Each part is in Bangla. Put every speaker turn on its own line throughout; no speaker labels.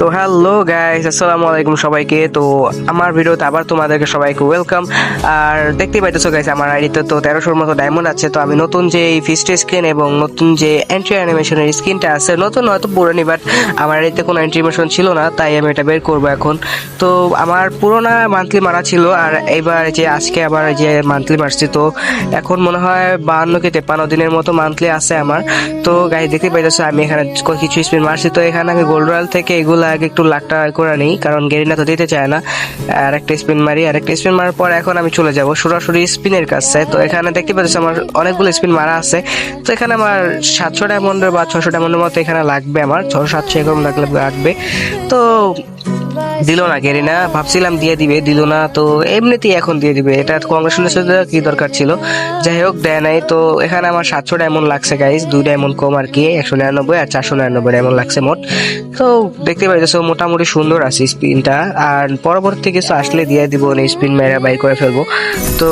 তো হ্যালো গাইস, আসসালামু আলাইকুম সবাইকে। তো আমার ভিডিওতে আবার তোমাদেরকে সবাইকে ওয়েলকাম। আর দেখতেই পাইতেছো গাইস, আমার আইডিতে তো 1300-র মতো ডায়মন্ড আছে। তো আমি নতুন যে ফিস্ট স্কিন এবং নতুন যে এন্ট্রি অ্যানিমেশনের স্কিনটা আছে, নতুন হয়তো পুরনো, বাট আমার আইডিতে কোনো এন্ট্রি অ্যানিমেশন ছিল না, তাই আমি এটা বের করবো এখন। তো আমার পুরোনো মান্থলি মারা ছিল, আর এইবার যে আজকে আবার যে মান্থলি মারছি, তো এখন মনে হয় 52 কি 53 দিনের মতো মান্থলি আছে আমার। তো গাইস দেখতে পাইতেছো আমি এখানে কিছু স্পিন মারছি। তো এখানে আমি গোল্ড রয়্যাল থেকে এগুলো আগে একটু লাখ টাকা করে নিই, কারণ গেরিনা তো দিতে চায় না। আর একটা স্পিন মারি, আর একটা স্পিন মারার পর এখন আমি চলে যাব সরাসরি স্পিনের কাছে। তো এখানে দেখতে পাচ্ছি আমার অনেকগুলো স্পিন মারা আছে। তো এখানে আমার 700 ডায়মন্ডের বা 600 ডায়মন্ডের মতো এখানে লাগবে, আমার 600-700 এরকম লাগবে। তো দিল না গেরিনা, ভাবছিলাম দিয়ে দিবে, দিল না। তো এমনিতেই এখন দিয়ে দিবে, এটা কংগ্রেচুলেশন কি দরকার ছিল, যাই হোক দেয় নাই। তো এখানে আমার 700 ডায়মন্ড লাগছে গাইস, 2 ডায়মন্ড কম আর কি, 199 আর 499 ডায়মন্ড লাগছে মোট। তো দেখতে পাইতেছো মোটামুটি সুন্দর আছে স্পিনটা, আর পরবর্তী কিছু আসলে দিয়ে দিব, স্পিন মেরা বাই করে ফেলবো। তো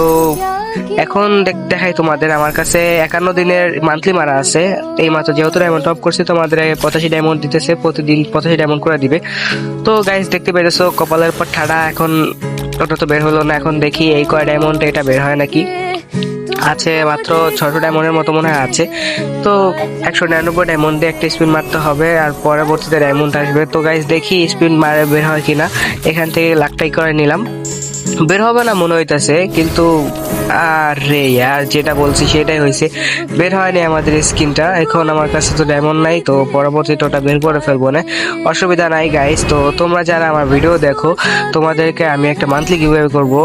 এখন দেখাই তোমাদের, আমার কাছে 51 দিনের মান্থলি মারা আছে এই মাত্র, যেহেতু ডায়মন্ড টপ করছি তোমাদের 85 ডায়মন্ড দিতেছে, প্রতিদিন 85 ডায়মন্ড করে দিবে। তো গাইস দেখতে পেরেছো কপালের পর ঠাড়া, এখন ওটা তো বের হলো না। এখন দেখি এই কয় ডায়মন্ড এটা বের হয় নাকি। আছে মাত্র 600 ডায়মন্ডের মতো মনে হয় আছে। তো 199 ডায়মন্ড দিয়ে একটা স্পিন মারতে হবে, আর পরবর্তীতে ডায়মন্ড আসবে। তো গাইস দেখি স্পিন মারে বের হয় কিনা। এখান থেকে লাখটাই করে নিলাম, বের হবে না মনে হইতাছে, কিন্তু আরে ইয়ার যেটা বলছি সেটাই হয়েছে, বের হয়নি আমাদের স্কিনটা। এখন আমার কাছে তো ডায়মন্ড নাই, তো পরবর্তীতে ওটা বের করে ফেলবো না, অসুবিধা নাই গাইস। তো তোমরা যারা আমার ভিডিও দেখো, তোমাদেরকে আমি একটা মান্থলি গিভঅ্যাওয়ে করবো।